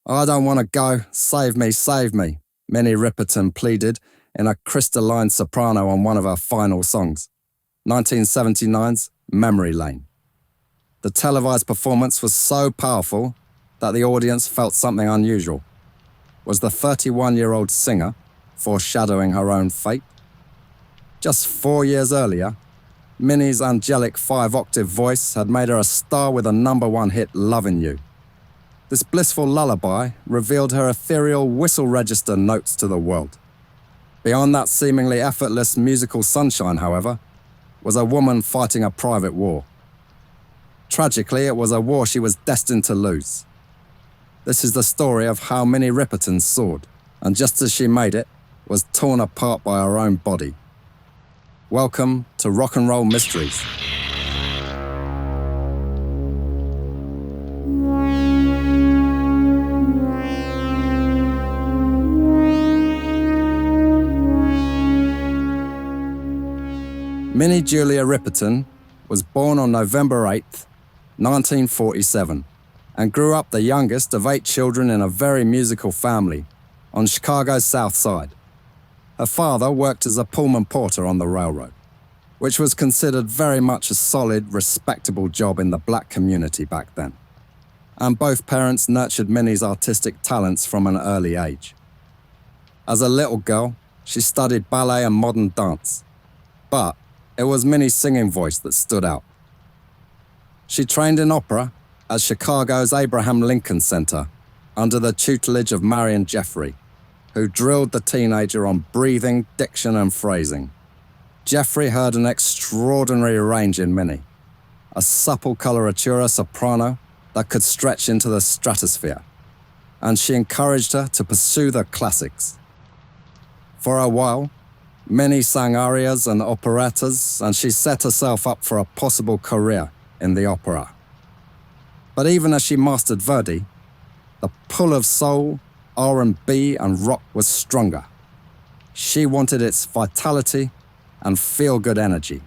I don't want to go. Save me, Minnie Riperton pleaded in a crystalline soprano on one of her final songs, 1979's Memory Lane. The televised performance was so powerful that the audience felt something unusual. Was the 31-year-old singer foreshadowing her own fate? Just 4 years earlier, Minnie's angelic 5-octave voice had made her a star with a #1 hit, Lovin' You. This blissful lullaby revealed her ethereal whistle register notes to the world. Beyond that seemingly effortless musical sunshine, however, was a woman fighting a private war. Tragically, it was a war she was destined to lose. This is the story of how Minnie Riperton soared, and just as she made it, was torn apart by her own body. Welcome to Rock and Roll Mysteries. Minnie Julia Riperton was born on November 8th, 1947, and grew up the youngest of 8 children in a very musical family on Chicago's South Side. Her father worked as a Pullman porter on the railroad, which was considered very much a solid, respectable job in the black community back then. And both parents nurtured Minnie's artistic talents from an early age. As a little girl, she studied ballet and modern dance, but it was Minnie's singing voice that stood out. She trained in opera at Chicago's Abraham Lincoln Center under the tutelage of Marion Jeffrey, who drilled the teenager on breathing, diction, and phrasing. Jeffrey heard an extraordinary range in Minnie, a supple coloratura soprano that could stretch into the stratosphere, and she encouraged her to pursue the classics. For a while, Minnie sang arias and operettas, and she set herself up for a possible career in the opera. But even as she mastered Verdi, the pull of soul, R&B, and rock was stronger. She wanted its vitality and feel-good energy.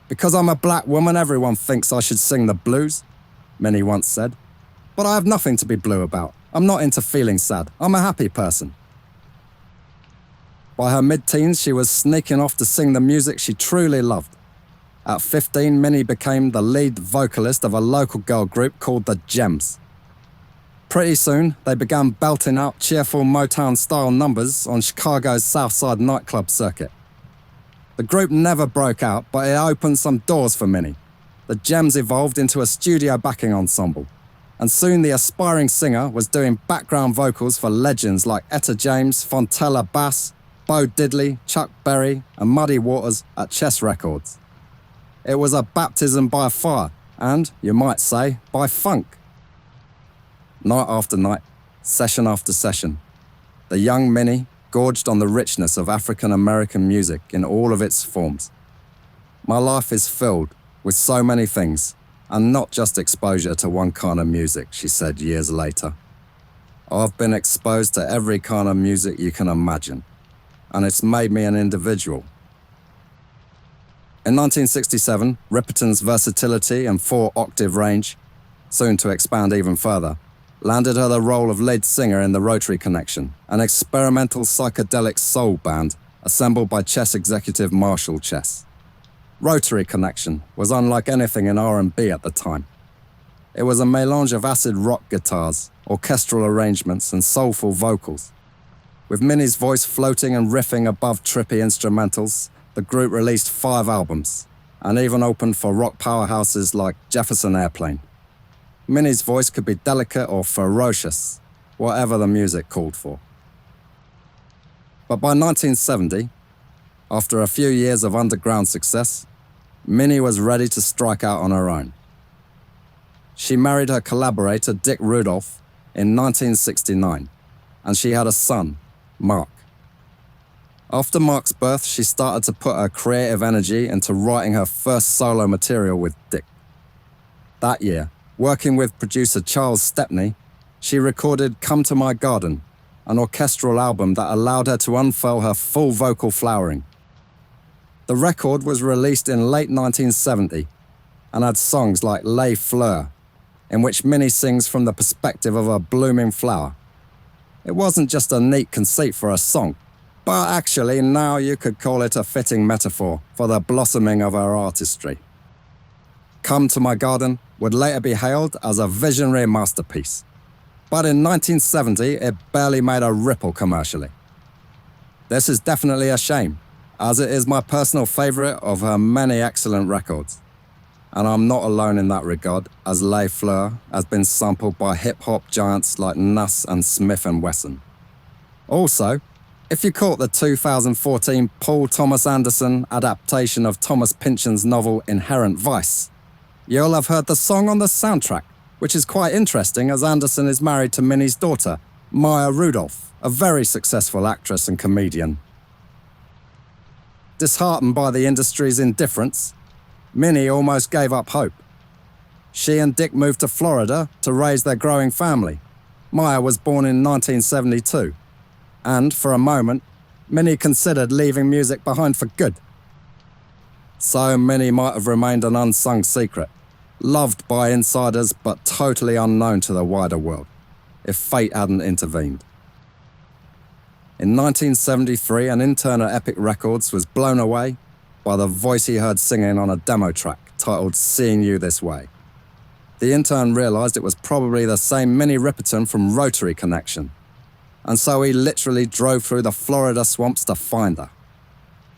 "Because I'm a black woman, everyone thinks I should sing the blues," Minnie once said. "But I have nothing to be blue about. I'm not into feeling sad. I'm a happy person." By her mid-teens, she was sneaking off to sing the music she truly loved. At 15, Minnie became the lead vocalist of a local girl group called the Gems. Pretty soon, they began belting out cheerful Motown-style numbers on Chicago's Southside nightclub circuit. The group never broke out, but it opened some doors for Minnie. The Gems evolved into a studio backing ensemble, and soon the aspiring singer was doing background vocals for legends like Etta James, Fontella Bass, Bo Diddley, Chuck Berry, and Muddy Waters at Chess Records. It was a baptism by fire, and, you might say, by funk. Night after night, session after session, the young Minnie gorged on the richness of African-American music in all of its forms. "My life is filled with so many things, and not just exposure to one kind of music," she said years later. "I've been exposed to every kind of music you can imagine, and it's made me an individual." In 1967, Riperton's versatility and 4-octave range, soon to expand even further, landed her the role of lead singer in the Rotary Connection, an experimental psychedelic soul band assembled by Chess executive Marshall Chess. Rotary Connection was unlike anything in R&B at the time. It was a melange of acid rock guitars, orchestral arrangements, and soulful vocals. With Minnie's voice floating and riffing above trippy instrumentals, the group released 5 albums, and even opened for rock powerhouses like Jefferson Airplane. Minnie's voice could be delicate or ferocious, whatever the music called for. But by 1970, after a few years of underground success, Minnie was ready to strike out on her own. She married her collaborator Dick Rudolph in 1969, and she had a son, Mark. After Mark's birth, she started to put her creative energy into writing her first solo material with Dick. That year, working with producer Charles Stepney, she recorded Come to My Garden, an orchestral album that allowed her to unfurl her full vocal flowering. The record was released in late 1970 and had songs like Les Fleurs, in which Minnie sings from the perspective of a blooming flower. It wasn't just a neat conceit for a song, but actually now you could call it a fitting metaphor for the blossoming of her artistry. Come to My Garden would later be hailed as a visionary masterpiece, but in 1970 it barely made a ripple commercially. This is definitely a shame, as it is my personal favourite of her many excellent records. And I'm not alone in that regard, as Les Fleurs has been sampled by hip-hop giants like Nuss and Smith & Wesson. Also, if you caught the 2014 Paul Thomas Anderson adaptation of Thomas Pynchon's novel Inherent Vice, you'll have heard the song on the soundtrack, which is quite interesting as Anderson is married to Minnie's daughter, Maya Rudolph, a very successful actress and comedian. Disheartened by the industry's indifference, Minnie almost gave up hope. She and Dick moved to Florida to raise their growing family. Maya was born in 1972, and for a moment, Minnie considered leaving music behind for good. So Minnie might have remained an unsung secret, loved by insiders but totally unknown to the wider world, if fate hadn't intervened. In 1973, an intern at Epic Records was blown away by the voice he heard singing on a demo track titled Seeing You This Way. The intern realised it was probably the same Minnie Riperton from Rotary Connection, and so he literally drove through the Florida swamps to find her.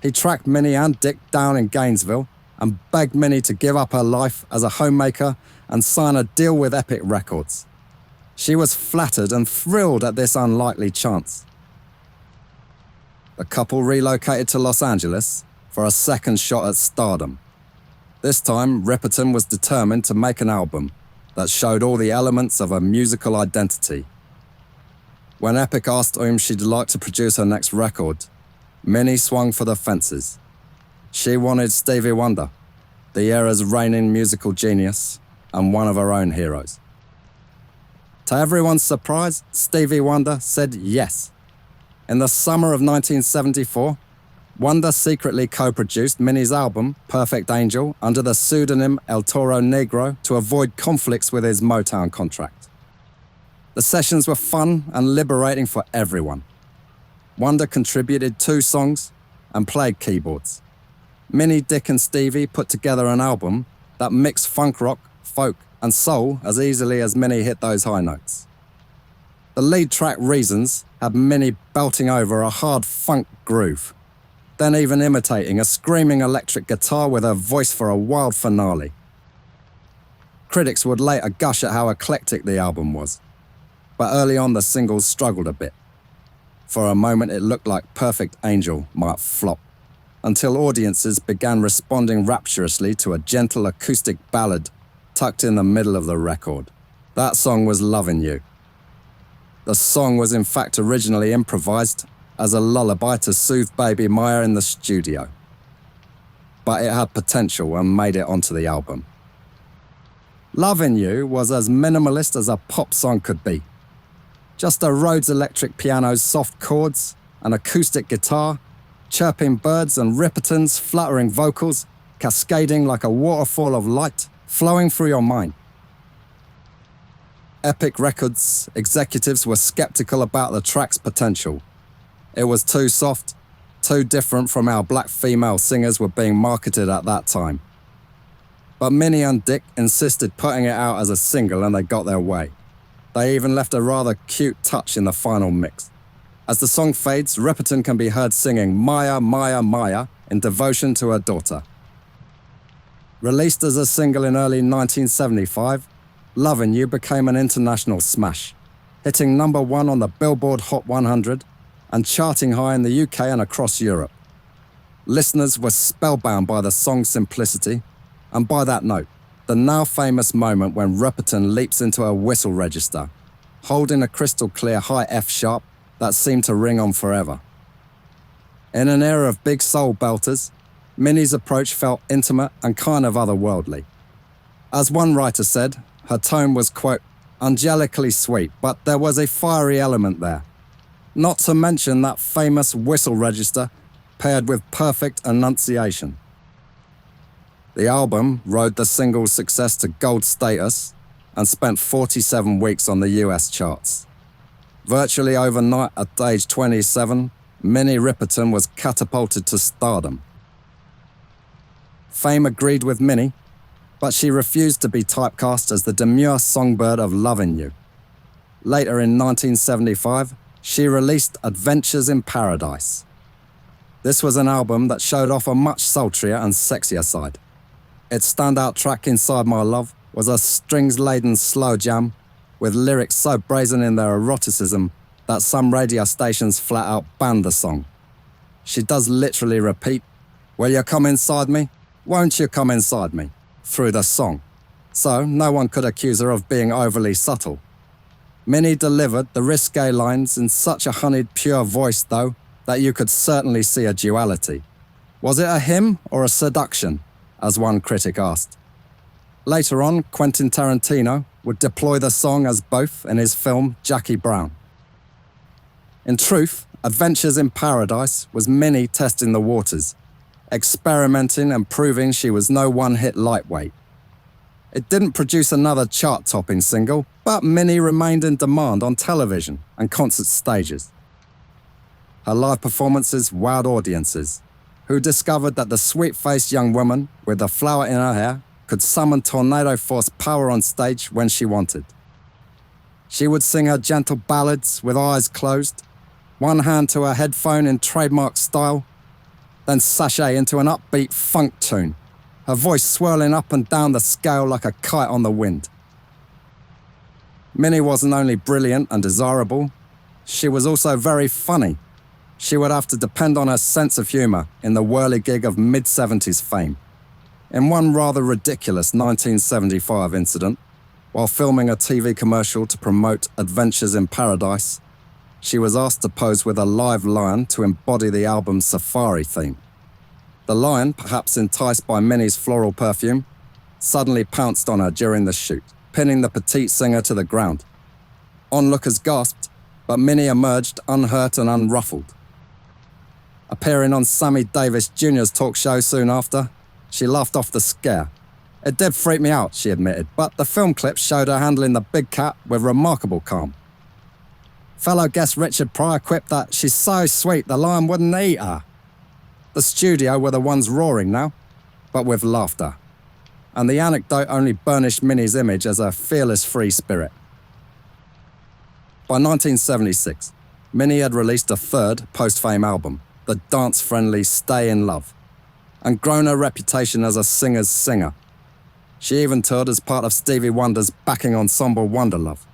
He tracked Minnie and Dick down in Gainesville and begged Minnie to give up her life as a homemaker and sign a deal with Epic Records. She was flattered and thrilled at this unlikely chance. The couple relocated to Los Angeles for a second shot at stardom. This time, Riperton was determined to make an album that showed all the elements of a musical identity. When Epic asked whom she'd like to produce her next record, Minnie swung for the fences. She wanted Stevie Wonder, the era's reigning musical genius and one of her own heroes. To everyone's surprise, Stevie Wonder said yes. In the summer of 1974, Wonder secretly co-produced Minnie's album, Perfect Angel, under the pseudonym El Toro Negro to avoid conflicts with his Motown contract. The sessions were fun and liberating for everyone. Wonder contributed 2 songs and played keyboards. Minnie, Dick and Stevie put together an album that mixed funk rock, folk and soul as easily as Minnie hit those high notes. The lead track, Reasons, had Minnie belting over a hard funk groove, then even imitating a screaming electric guitar with her voice for a wild finale. Critics would later gush at how eclectic the album was, but early on the singles struggled a bit. For a moment it looked like Perfect Angel might flop, until audiences began responding rapturously to a gentle acoustic ballad tucked in the middle of the record. That song was Lovin' You. The song was in fact originally improvised as a lullaby to soothe baby Maya in the studio, but it had potential and made it onto the album. Lovin' You was as minimalist as a pop song could be. Just a Rhodes electric piano's soft chords, an acoustic guitar, chirping birds and Riperton's fluttering vocals, cascading like a waterfall of light, flowing through your mind. Epic Records executives were skeptical about the track's potential. It was too soft, too different from how black female singers were being marketed at that time. But Minnie and Dick insisted putting it out as a single and they got their way. They even left a rather cute touch in the final mix. As the song fades, Riperton can be heard singing Maya, Maya, Maya in devotion to her daughter. Released as a single in early 1975, Lovin' You became an international smash, hitting number 1 on the Billboard Hot 100 and charting high in the UK and across Europe. Listeners were spellbound by the song's simplicity, and by that note, the now famous moment when Riperton leaps into a whistle register, holding a crystal clear high F sharp that seemed to ring on forever. In an era of big soul belters, Minnie's approach felt intimate and kind of otherworldly. As one writer said, her tone was, quote, angelically sweet, but there was a fiery element there. Not to mention that famous whistle register paired with perfect enunciation. The album rode the single's success to gold status and spent 47 weeks on the US charts. Virtually overnight, at age 27, Minnie Riperton was catapulted to stardom. Fame agreed with Minnie, but she refused to be typecast as the demure songbird of Lovin' You. Later in 1975, she released Adventures in Paradise. This was an album that showed off a much sultrier and sexier side. Its standout track, Inside My Love, was a strings-laden slow jam with lyrics so brazen in their eroticism that some radio stations flat out banned the song. She does literally repeat, "Will you come inside me? Won't you come inside me?" through the song, so no one could accuse her of being overly subtle. Minnie delivered the risque lines in such a honeyed, pure voice, though, that you could certainly see a duality. Was it a hymn or a seduction, as one critic asked? Later on, Quentin Tarantino would deploy the song as both in his film Jackie Brown. In truth, Adventures in Paradise was Minnie testing the waters, experimenting and proving she was no one-hit lightweight. It didn't produce another chart-topping single, but Minnie remained in demand on television and concert stages. Her live performances wowed audiences, who discovered that the sweet-faced young woman with the flower in her hair could summon tornado-force power on stage when she wanted. She would sing her gentle ballads with eyes closed, one hand to her headphone in trademark style, then sashay into an upbeat funk tune, her voice swirling up and down the scale like a kite on the wind. Minnie wasn't only brilliant and desirable, she was also very funny. She would have to depend on her sense of humour in the whirligig of mid-70s fame. In one rather ridiculous 1975 incident, while filming a TV commercial to promote Adventures in Paradise, she was asked to pose with a live lion to embody the album's safari theme. The lion, perhaps enticed by Minnie's floral perfume, suddenly pounced on her during the shoot, pinning the petite singer to the ground. Onlookers gasped, but Minnie emerged unhurt and unruffled. Appearing on Sammy Davis Jr.'s talk show soon after, she laughed off the scare. "It did freak me out," she admitted, "but the film clips showed her handling the big cat with remarkable calm." Fellow guest Richard Pryor quipped that she's so sweet the lion wouldn't eat her. The studio were the ones roaring now, but with laughter. And the anecdote only burnished Minnie's image as a fearless free spirit. By 1976, Minnie had released a third post-fame album, the dance-friendly Stay in Love, and grown her reputation as a singer's singer. She even toured as part of Stevie Wonder's backing ensemble Wonderlove.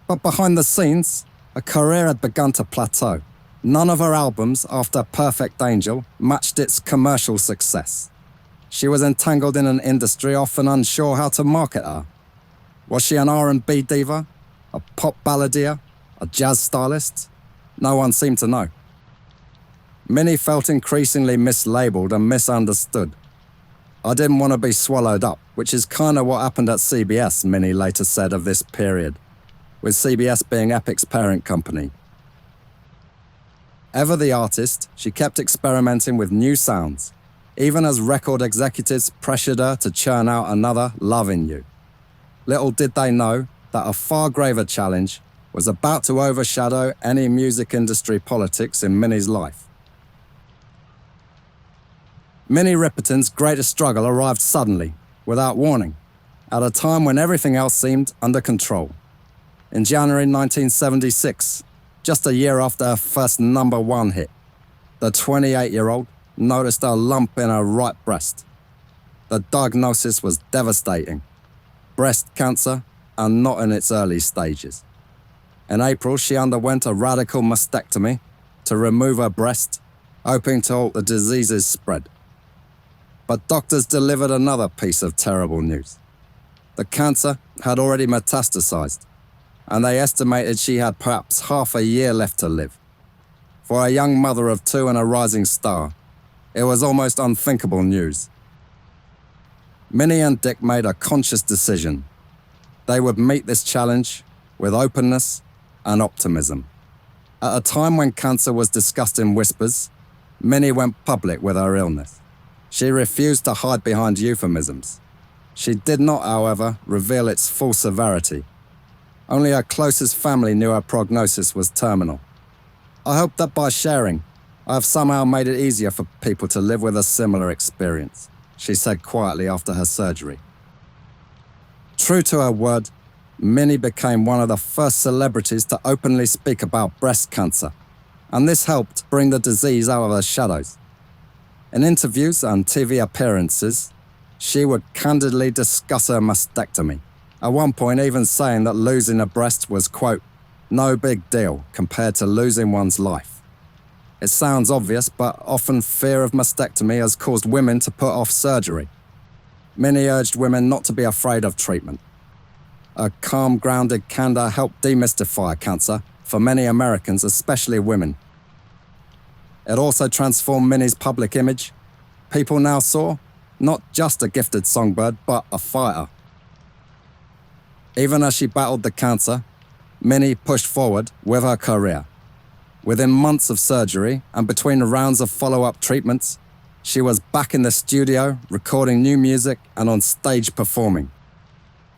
But behind the scenes, her career had begun to plateau. None of her albums after Perfect Angel matched its commercial success. She was entangled in an industry often unsure how to market her. Was she an R&B diva, a pop balladeer, a jazz stylist? No one seemed to know. Minnie felt increasingly mislabeled and misunderstood. "I didn't want to be swallowed up," which is kind of what happened at CBS, Minnie later said of this period, with CBS being Epic's parent company. Ever the artist, she kept experimenting with new sounds, even as record executives pressured her to churn out another Lovin' You. Little did they know that a far graver challenge was about to overshadow any music industry politics in Minnie's life. Minnie Riperton's greatest struggle arrived suddenly, without warning, at a time when everything else seemed under control. In January 1976, just a year after her first #1 hit, the 28-year-old noticed a lump in her right breast. The diagnosis was devastating. Breast cancer, and not in its early stages. In April, she underwent a radical mastectomy to remove her breast, hoping to halt the disease's spread. But doctors delivered another piece of terrible news. The cancer had already metastasized, and they estimated she had perhaps half a year left to live. For a young mother of 2 and a rising star, it was almost unthinkable news. Minnie and Dick made a conscious decision. They would meet this challenge with openness and optimism. At a time when cancer was discussed in whispers, Minnie went public with her illness. She refused to hide behind euphemisms. She did not, however, reveal its full severity. Only her closest family knew her prognosis was terminal. I hope that by sharing, I have somehow made it easier for people to live with a similar experience, she said quietly after her surgery. True to her word, Minnie became one of the first celebrities to openly speak about breast cancer, and this helped bring the disease out of the shadows. In interviews and TV appearances, she would candidly discuss her mastectomy, at one point even saying that losing a breast was, quote, no big deal compared to losing one's life. It sounds obvious, but often fear of mastectomy has caused women to put off surgery. Minnie urged women not to be afraid of treatment. Her calm, grounded candor helped demystify cancer for many Americans, especially women. It also transformed Minnie's public image. People now saw not just a gifted songbird, but a fighter. Even as she battled the cancer, Minnie pushed forward with her career. Within months of surgery and between rounds of follow-up treatments, she was back in the studio, recording new music and on stage performing.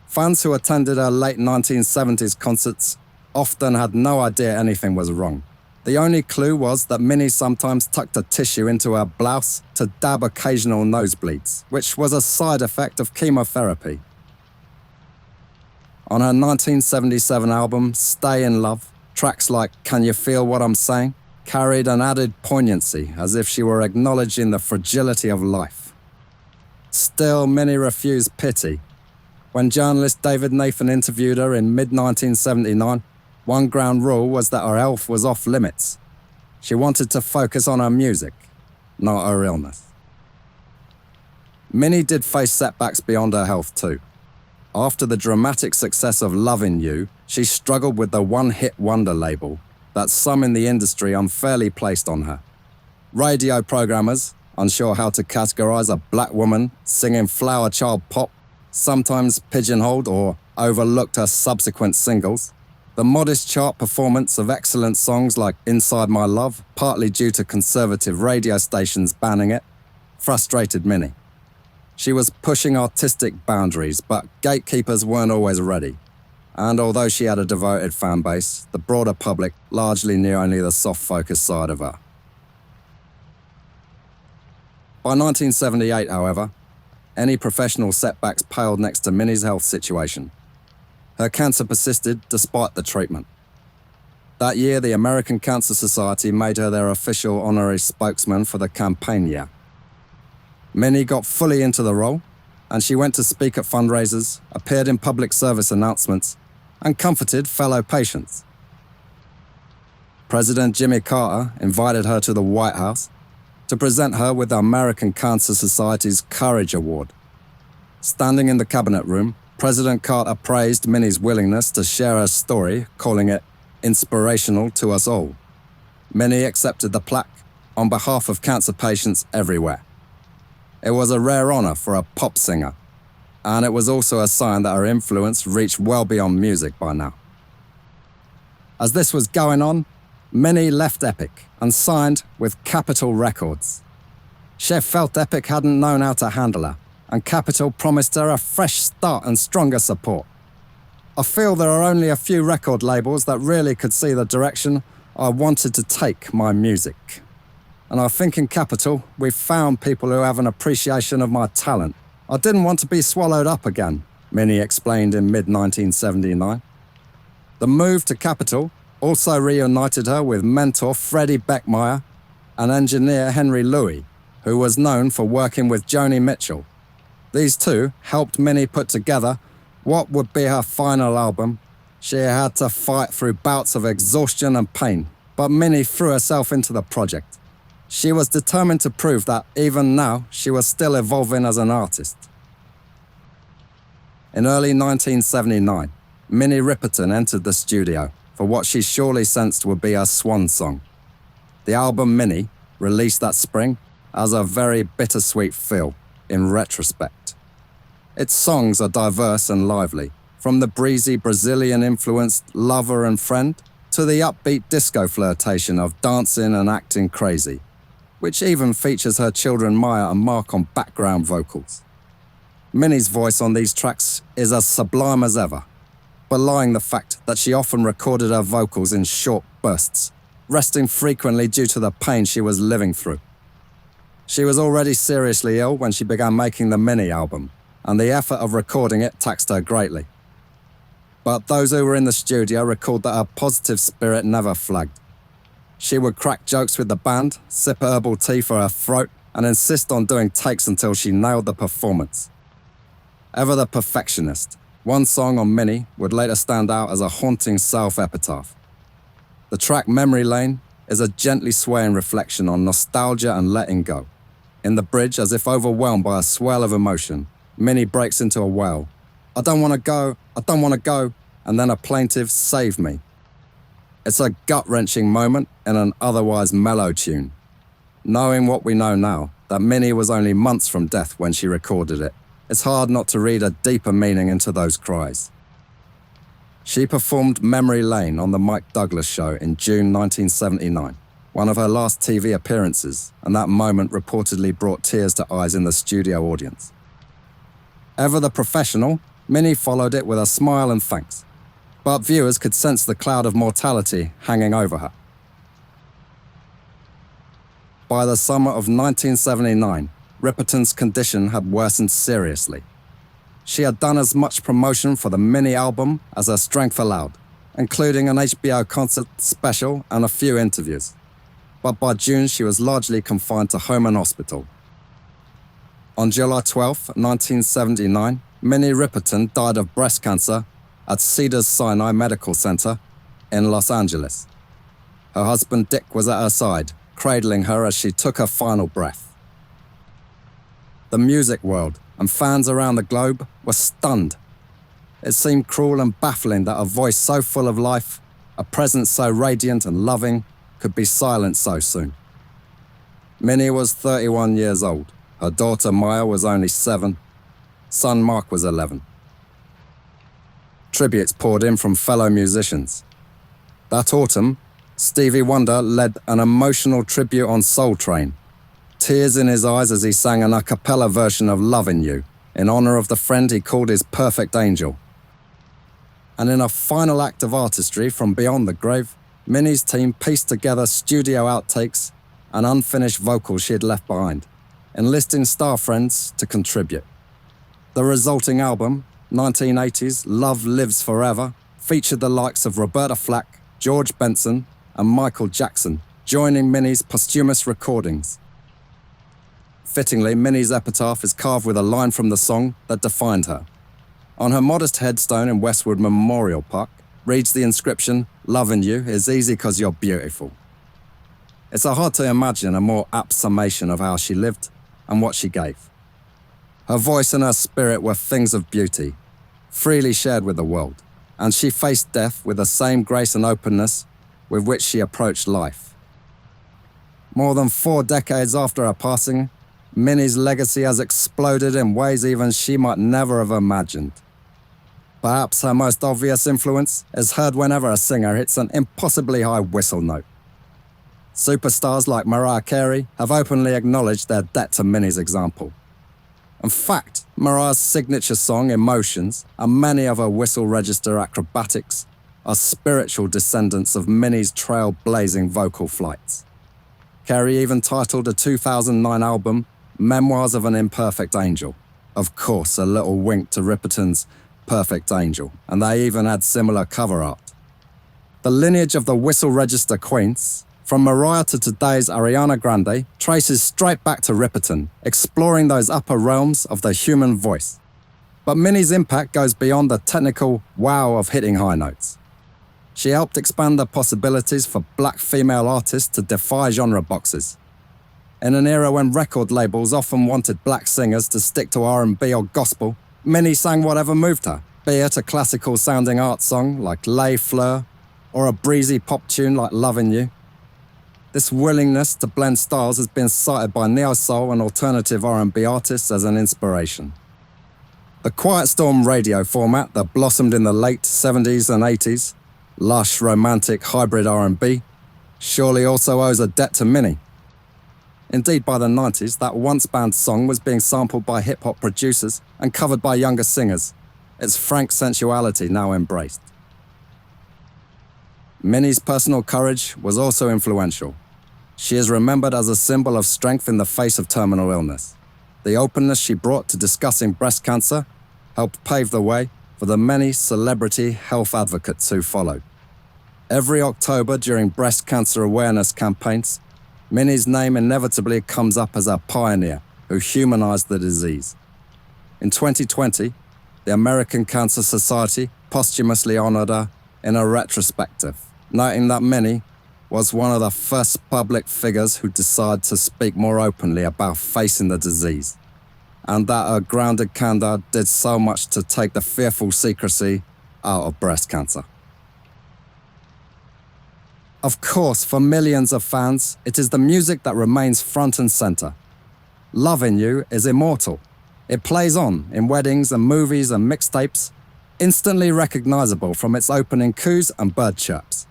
Fans who attended her late 1970s concerts often had no idea anything was wrong. The only clue was that Minnie sometimes tucked a tissue into her blouse to dab occasional nosebleeds, which was a side effect of chemotherapy. On her 1977 album, Stay in Love, tracks like Can You Feel What I'm Saying carried an added poignancy, as if she were acknowledging the fragility of life. Still, Minnie refused pity. When journalist David Nathan interviewed her in mid-1979, one ground rule was that her health was off limits. She wanted to focus on her music, not her illness. Minnie did face setbacks beyond her health too. After the dramatic success of Lovin' You, she struggled with the one-hit wonder label that some in the industry unfairly placed on her. Radio programmers, unsure how to categorize a black woman singing flower child pop, sometimes pigeonholed or overlooked her subsequent singles. The modest chart performance of excellent songs like Inside My Love, partly due to conservative radio stations banning it, frustrated Minnie. She was pushing artistic boundaries, but gatekeepers weren't always ready. And although she had a devoted fan base, the broader public largely knew only the soft-focus side of her. By 1978, however, any professional setbacks paled next to Minnie's health situation. Her cancer persisted despite the treatment. That year, the American Cancer Society made her their official honorary spokesman for the campaign year. Minnie got fully into the role, and she went to speak at fundraisers, appeared in public service announcements, and comforted fellow patients. President Jimmy Carter invited her to the White House to present her with the American Cancer Society's Courage Award. Standing in the cabinet room, President Carter praised Minnie's willingness to share her story, calling it inspirational to us all. Minnie accepted the plaque on behalf of cancer patients everywhere. It was a rare honor for a pop singer, and it was also a sign that her influence reached well beyond music by now. As this was going on, Minnie left Epic and signed with Capitol Records. She felt Epic hadn't known how to handle her, and Capitol promised her a fresh start and stronger support. I feel there are only a few record labels that really could see the direction I wanted to take my music. And I think in Capitol, we found people who have an appreciation of my talent. I didn't want to be swallowed up again, Minnie explained in mid-1979. The move to Capitol also reunited her with mentor Freddie Beckmeyer and engineer Henry Louis, who was known for working with Joni Mitchell. These two helped Minnie put together what would be her final album. She had to fight through bouts of exhaustion and pain, but Minnie threw herself into the project. She was determined to prove that even now she was still evolving as an artist. In early 1979, Minnie Riperton entered the studio for what she surely sensed would be her swan song. The album Minnie, released that spring, has a very bittersweet feel in retrospect. Its songs are diverse and lively, from the breezy Brazilian-influenced Lover and Friend to the upbeat disco flirtation of Dancing and Acting Crazy, which even features her children Maya and Mark on background vocals. Minnie's voice on these tracks is as sublime as ever, belying the fact that she often recorded her vocals in short bursts, resting frequently due to the pain she was living through. She was already seriously ill when she began making the Minnie album, and the effort of recording it taxed her greatly. But those who were in the studio recalled that her positive spirit never flagged. She would crack jokes with the band, sip herbal tea for her throat, and insist on doing takes until she nailed the performance. Ever the perfectionist, one song on Minnie would later stand out as a haunting self-epitaph. The track Memory Lane is a gently swaying reflection on nostalgia and letting go. In the bridge, as if overwhelmed by a swell of emotion, Minnie breaks into a wail. I don't want to go, I don't want to go, and then a plaintive save me. It's a gut-wrenching moment in an otherwise mellow tune. Knowing what we know now, that Minnie was only months from death when she recorded it, it's hard not to read a deeper meaning into those cries. She performed Memory Lane on the Mike Douglas Show in June 1979, one of her last TV appearances, and that moment reportedly brought tears to eyes in the studio audience. Ever the professional, Minnie followed it with a smile and thanks, but viewers could sense the cloud of mortality hanging over her. By the summer of 1979, Riperton's condition had worsened seriously. She had done as much promotion for the Minnie album as her strength allowed, including an HBO concert special and a few interviews. But by June, she was largely confined to home and hospital. On July 12, 1979, Minnie Riperton died of breast cancer at Cedars-Sinai Medical Center in Los Angeles. Her husband Dick was at her side, cradling her as she took her final breath. The music world and fans around the globe were stunned. It seemed cruel and baffling that a voice so full of life, a presence so radiant and loving, could be silent so soon. Minnie was 31 years old. Her daughter Maya was only 7. Son Mark was 11. Tributes poured in from fellow musicians. That autumn, Stevie Wonder led an emotional tribute on Soul Train, tears in his eyes as he sang an a cappella version of Lovin' You, in honor of the friend he called his perfect angel. And in a final act of artistry from beyond the grave, Minnie's team pieced together studio outtakes and unfinished vocals she had left behind, enlisting star friends to contribute. The resulting album, 1980's Love Lives Forever, featured the likes of Roberta Flack, George Benson, and Michael Jackson, joining Minnie's posthumous recordings. Fittingly, Minnie's epitaph is carved with a line from the song that defined her. On her modest headstone in Westwood Memorial Park reads the inscription, "Lovin' you is easy 'cause you're beautiful." It's hard to imagine a more apt summation of how she lived and what she gave. Her voice and her spirit were things of beauty, freely shared with the world, and she faced death with the same grace and openness with which she approached life. More than 4 decades after her passing, Minnie's legacy has exploded in ways even she might never have imagined. Perhaps her most obvious influence is heard whenever a singer hits an impossibly high whistle note. Superstars like Mariah Carey have openly acknowledged their debt to Minnie's example. In fact, Mariah's signature song, Emotions, and many of her whistle register acrobatics are spiritual descendants of Minnie's trailblazing vocal flights. Carey even titled a 2009 album Memoirs of an Imperfect Angel. Of course, a little wink to Riperton's Perfect Angel, and they even had similar cover art. The lineage of the whistle register queens, from Mariah to today's Ariana Grande, traces straight back to Riperton, exploring those upper realms of the human voice. But Minnie's impact goes beyond the technical wow of hitting high notes. She helped expand the possibilities for black female artists to defy genre boxes. In an era when record labels often wanted black singers to stick to R&B or gospel, Minnie sang whatever moved her, be it a classical-sounding art song like Les Fleurs or a breezy pop tune like Lovin' You. This willingness to blend styles has been cited by neo-soul and alternative R&B artists as an inspiration. The Quiet Storm radio format that blossomed in the late 70s and 80s, lush, romantic, hybrid R&B, surely also owes a debt to Minnie. Indeed, by the 90s, that once banned song was being sampled by hip-hop producers and covered by younger singers, its frank sensuality now embraced. Minnie's personal courage was also influential. She is remembered as a symbol of strength in the face of terminal illness. The openness she brought to discussing breast cancer helped pave the way for the many celebrity health advocates who followed. Every October during breast cancer awareness campaigns, Minnie's name inevitably comes up as a pioneer who humanized the disease. In 2020, the American Cancer Society posthumously honored her in a retrospective, noting that Minnie was one of the first public figures who decided to speak more openly about facing the disease, and that her grounded candor did so much to take the fearful secrecy out of breast cancer. Of course, for millions of fans, it is the music that remains front and center. Lovin' You is immortal. It plays on in weddings and movies and mixtapes, instantly recognizable from its opening coos and bird chirps.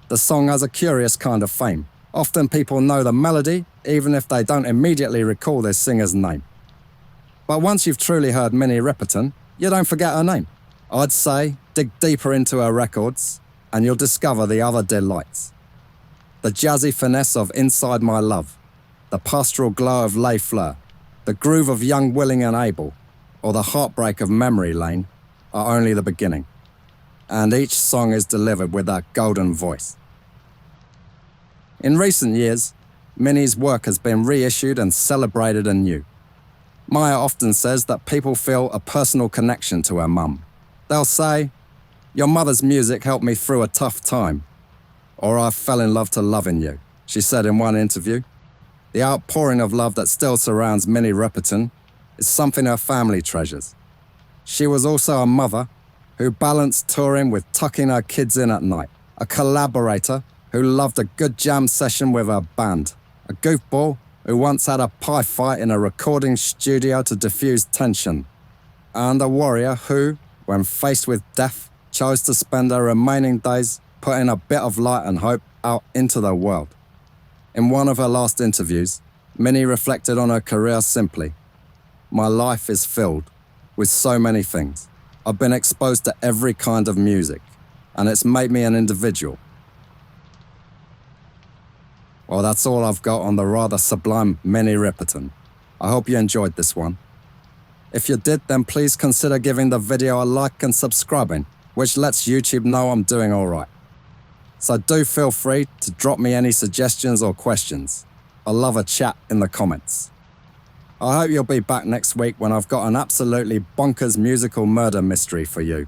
The song has a curious kind of fame. Often people know the melody, even if they don't immediately recall their singer's name. But once you've truly heard Minnie Riperton, you don't forget her name. I'd say dig deeper into her records, and you'll discover the other delights. The jazzy finesse of Inside My Love, the pastoral glow of Les Fleurs, the groove of Young, Willing and Able, or the heartbreak of Memory Lane are only the beginning. And each song is delivered with that golden voice. In recent years, Minnie's work has been reissued and celebrated anew. Maya often says that people feel a personal connection to her mum. They'll say, "Your mother's music helped me through a tough time," or "I fell in love to loving you," she said in one interview. The outpouring of love that still surrounds Minnie Riperton is something her family treasures. She was also a mother who balanced touring with tucking her kids in at night, a collaborator who loved a good jam session with her band, a goofball who once had a pie fight in a recording studio to diffuse tension, and a warrior who, when faced with death, chose to spend her remaining days putting a bit of light and hope out into the world. In one of her last interviews, Minnie reflected on her career simply, "My life is filled with so many things. I've been exposed to every kind of music, and it's made me an individual." Well, that's all I've got on the rather sublime Minnie Riperton. I hope you enjoyed this one. If you did, then please consider giving the video a like and subscribing, which lets YouTube know I'm doing all right. So do feel free to drop me any suggestions or questions. I love a chat in the comments. I hope you'll be back next week when I've got an absolutely bonkers musical murder mystery for you.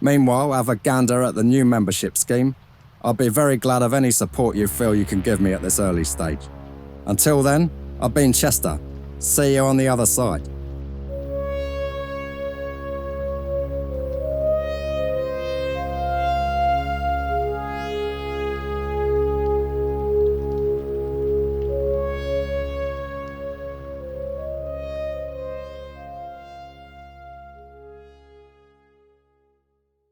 Meanwhile, have a gander at the new membership scheme. I'll be very glad of any support you feel you can give me at this early stage. Until then, I've been Chester. See you on the other side.